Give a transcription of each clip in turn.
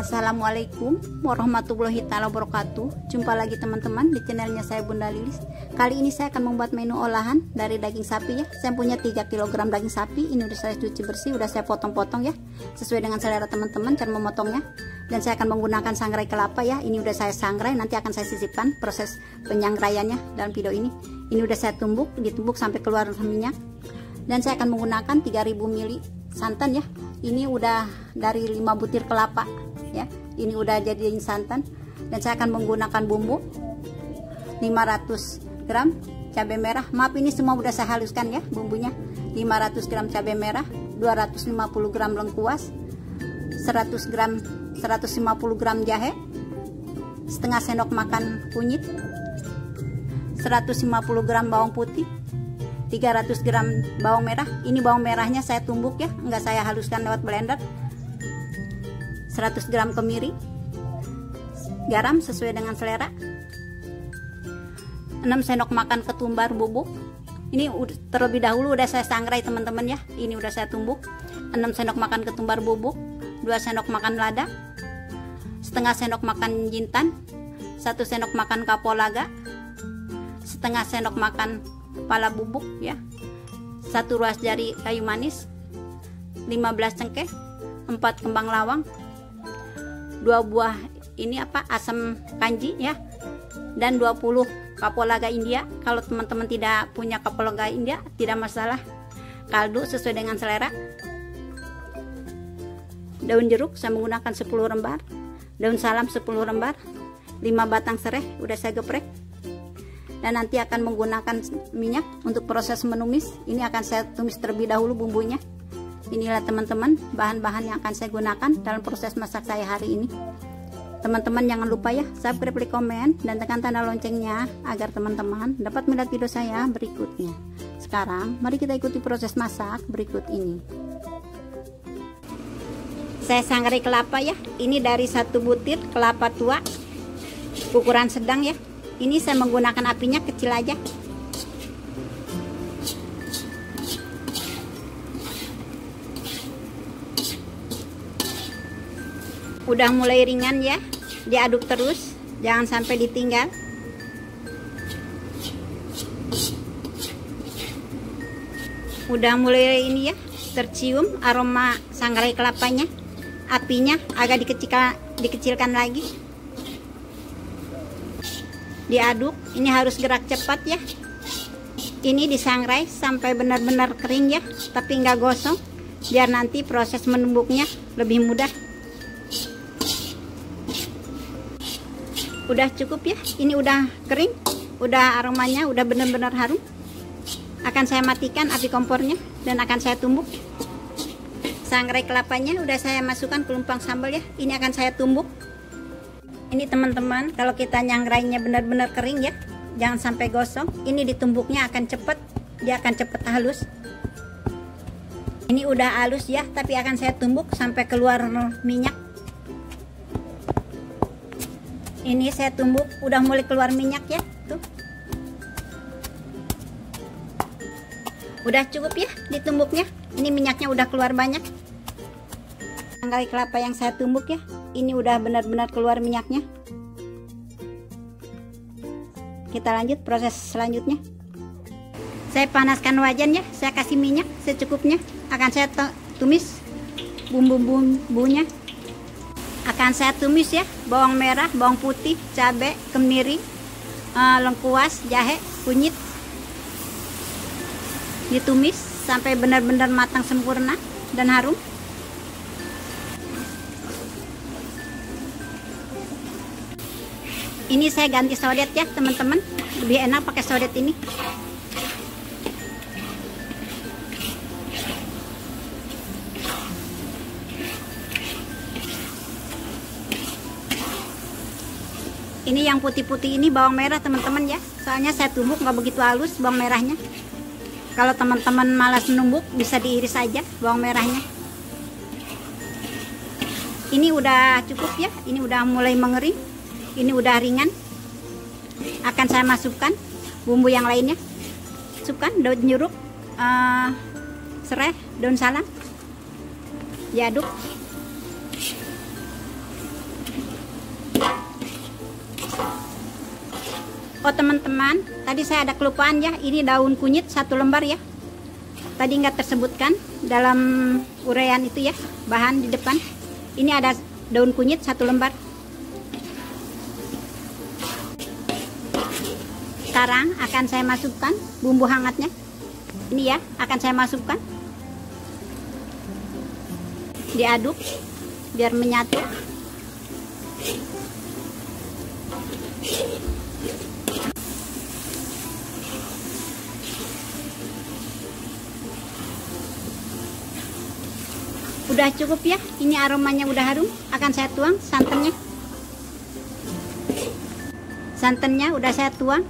Assalamualaikum warahmatullahi taala wabarakatuh. Jumpa lagi teman-teman di channelnya saya Bunda Lilis. Kali ini saya akan membuat menu olahan dari daging sapi ya. Saya punya 3 kg daging sapi. Ini udah saya cuci bersih, udah saya potong-potong ya, sesuai dengan selera teman-teman cara memotongnya. Dan saya akan menggunakan sangrai kelapa ya. Ini udah saya sangrai, nanti akan saya sisipkan proses penyangraiannya dalam video ini. Ini udah saya ditumbuk sampai keluar minyak. Dan saya akan menggunakan 3000 ml santan ya. Ini udah dari 5 butir kelapa ya. Ini udah jadiin santan. Dan saya akan menggunakan bumbu 500 gram cabai merah. Maaf, ini semua udah saya haluskan ya bumbunya. 500 gram cabai merah, 250 gram lengkuas, 150 gram jahe, setengah sendok makan kunyit, 150 gram bawang putih, 300 gram bawang merah. Ini bawang merahnya saya tumbuk ya, enggak saya haluskan lewat blender. 100 gram kemiri, garam sesuai dengan selera, 6 sendok makan ketumbar bubuk. Ini terlebih dahulu udah saya sangrai teman-teman ya. Ini udah saya tumbuk. 6 sendok makan ketumbar bubuk, 2 sendok makan lada, setengah sendok makan jintan, 1 sendok makan kapulaga, setengah sendok makan kepala bubuk ya, 1 ruas jari kayu manis, 15 cengkeh, 4 kembang lawang, 2 buah ini asam kanji ya, dan 20 kapulaga India. Kalau teman-teman tidak punya kapulaga India tidak masalah, kaldu sesuai dengan selera. Daun jeruk saya menggunakan 10 lembar, daun salam 10 lembar, 5 batang serai udah saya geprek. Dan nanti akan menggunakan minyak untuk proses menumis. Ini akan saya tumis terlebih dahulu bumbunya. Inilah teman-teman bahan-bahan yang akan saya gunakan dalam proses masak saya hari ini. Teman-teman jangan lupa ya subscribe, like, komen, dan tekan tanda loncengnya agar teman-teman dapat melihat video saya berikutnya. Sekarang mari kita ikuti proses masak berikut ini. Saya sangrai kelapa ya. Ini dari 1 butir kelapa tua ukuran sedang ya. Ini saya menggunakan apinya kecil aja. Udah mulai ringan ya, diaduk terus, jangan sampai ditinggal. Udah mulai ini ya, tercium aroma sangrai kelapanya. Apinya agak dikecilkan lagi. Diaduk, ini harus gerak cepat ya. Ini disangrai sampai benar-benar kering ya, tapi nggak gosong, biar nanti proses menumbuknya lebih mudah. Udah cukup ya, ini udah kering, udah aromanya udah benar-benar harum. Akan saya matikan api kompornya dan akan saya tumbuk. Sangrai kelapanya udah saya masukkan ke lumpang sambal ya. Ini akan saya tumbuk. Ini teman-teman, kalau kita nyangrainya benar-benar kering ya, jangan sampai gosong. Ini ditumbuknya akan cepet, dia akan cepet halus. Ini udah halus ya, tapi akan saya tumbuk sampai keluar minyak. Ini saya tumbuk, udah mulai keluar minyak ya, tuh. Udah cukup ya ditumbuknya. Ini minyaknya udah keluar banyak. Sangrai kelapa yang saya tumbuk ya, ini udah benar-benar keluar minyaknya. Kita lanjut proses selanjutnya. Saya panaskan wajan ya, saya kasih minyak secukupnya. Akan saya tumis bumbu-bumbunya. Akan saya tumis ya, bawang merah, bawang putih, cabai, kemiri, lengkuas, jahe, kunyit. Ditumis sampai benar-benar matang sempurna dan harum. Ini saya ganti sodet ya teman-teman, lebih enak pakai sodet ini. Ini yang putih-putih ini bawang merah teman-teman ya, soalnya saya tumbuk nggak begitu halus bawang merahnya. Kalau teman-teman malas menumbuk bisa diiris aja bawang merahnya. Ini udah cukup ya, ini udah mulai mengering. Ini udah ringan. Akan saya masukkan bumbu yang lainnya. Masukkan daun jeruk, serai, daun salam. Diaduk. Oh teman-teman, tadi saya ada kelupaan ya, ini daun kunyit 1 lembar ya. Tadi nggak tersebutkan dalam uraian itu ya, bahan di depan. Ini ada daun kunyit 1 lembar. Sekarang akan saya masukkan bumbu hangatnya. Ini ya, akan saya masukkan. Diaduk biar menyatu. Udah cukup ya, ini aromanya udah harum. Akan saya tuang santannya. Santannya udah saya tuang.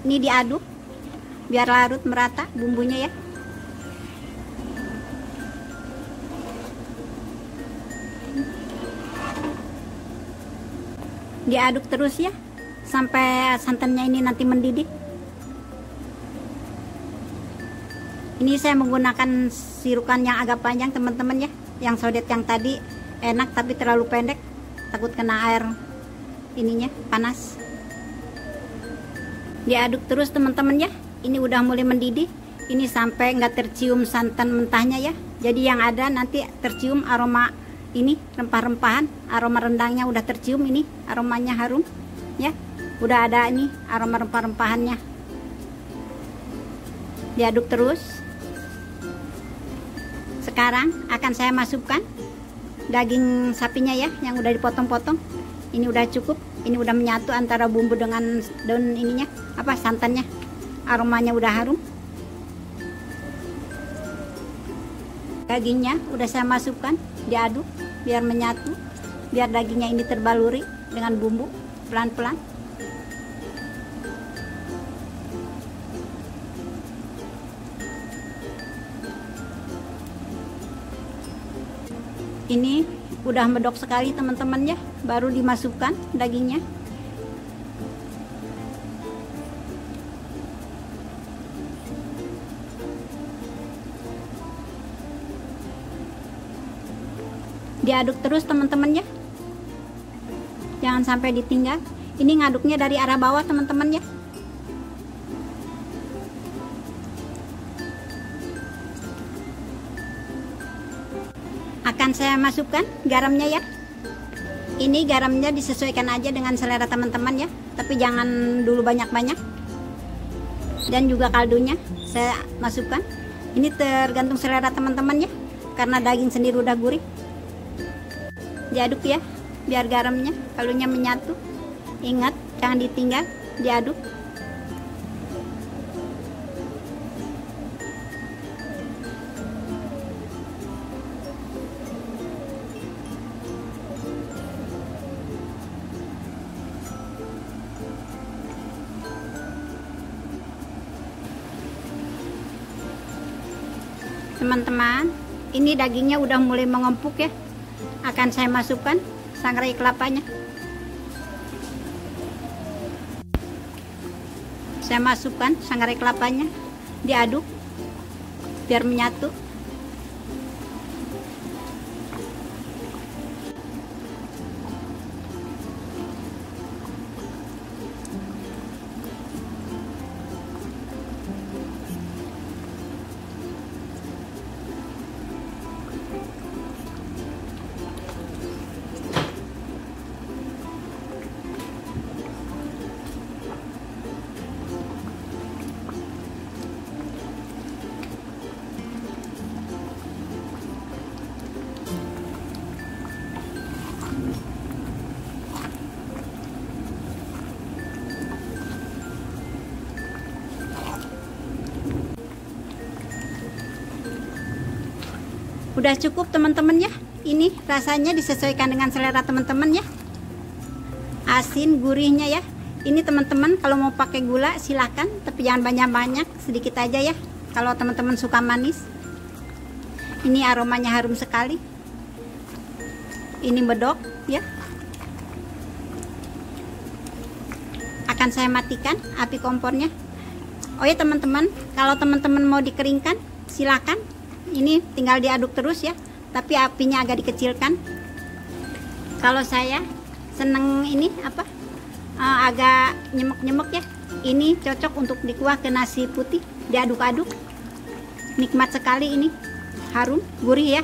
Ini diaduk biar larut merata bumbunya ya. Diaduk terus ya sampai santannya ini nanti mendidih. Ini saya menggunakan sirukan yang agak panjang teman-teman ya. Yang sodet yang tadi enak tapi terlalu pendek, takut kena air ininya panas. Diaduk terus teman-teman ya. Ini udah mulai mendidih. Ini sampai nggak tercium santan mentahnya ya. Jadi yang ada nanti tercium aroma ini rempah-rempahan. Aroma rendangnya udah tercium, ini aromanya harum ya. Udah ada ini aroma rempah-rempahannya. Diaduk terus. Sekarang akan saya masukkan daging sapinya ya, yang udah dipotong-potong. Ini udah cukup. Ini udah menyatu antara bumbu dengan daun ininya, apa santannya. Aromanya udah harum. Dagingnya udah saya masukkan, diaduk biar menyatu, biar dagingnya ini terbaluri dengan bumbu pelan-pelan. Ini udah medok sekali teman-teman ya, baru dimasukkan dagingnya. Diaduk terus teman-teman ya, jangan sampai ditinggal. Ini ngaduknya dari arah bawah teman-teman ya. Akan saya masukkan garamnya ya. Ini garamnya disesuaikan aja dengan selera teman-teman ya, tapi jangan dulu banyak-banyak. Dan juga kaldunya saya masukkan. Ini tergantung selera teman-teman ya, karena daging sendiri udah gurih. Diaduk ya, biar garamnya, kaldunya menyatu. Ingat, jangan ditinggal, diaduk. Teman-teman, ini dagingnya udah mulai mengempuk ya. Akan saya masukkan sangrai kelapanya. Saya masukkan sangrai kelapanya, diaduk biar menyatu. Udah cukup teman-teman ya. Ini rasanya disesuaikan dengan selera teman-teman ya. Asin gurihnya ya. Ini teman-teman kalau mau pakai gula silahkan, tapi jangan banyak-banyak, sedikit aja ya. Kalau teman-teman suka manis. Ini aromanya harum sekali. Ini medok ya. Akan saya matikan api kompornya. Oh ya teman-teman, kalau teman-teman mau dikeringkan silahkan. Ini tinggal diaduk terus ya, tapi apinya agak dikecilkan. Kalau saya seneng ini apa agak nyemek-nyemek ya, Ini cocok untuk dikuah ke nasi putih, diaduk-aduk. Nikmat sekali ini, harum, gurih ya.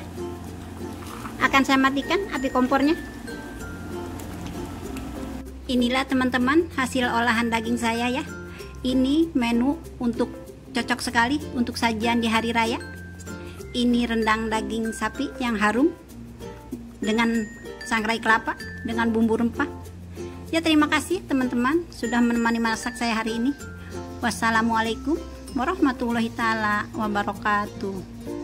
Akan saya matikan api kompornya. Inilah teman-teman hasil olahan daging saya ya. Ini menu untuk cocok sekali untuk sajian di hari raya. Ini rendang daging sapi yang harum dengan sangrai kelapa dengan bumbu rempah. Ya, terima kasih teman-teman sudah menemani masak saya hari ini. Wassalamualaikum warahmatullahi taala wabarakatuh.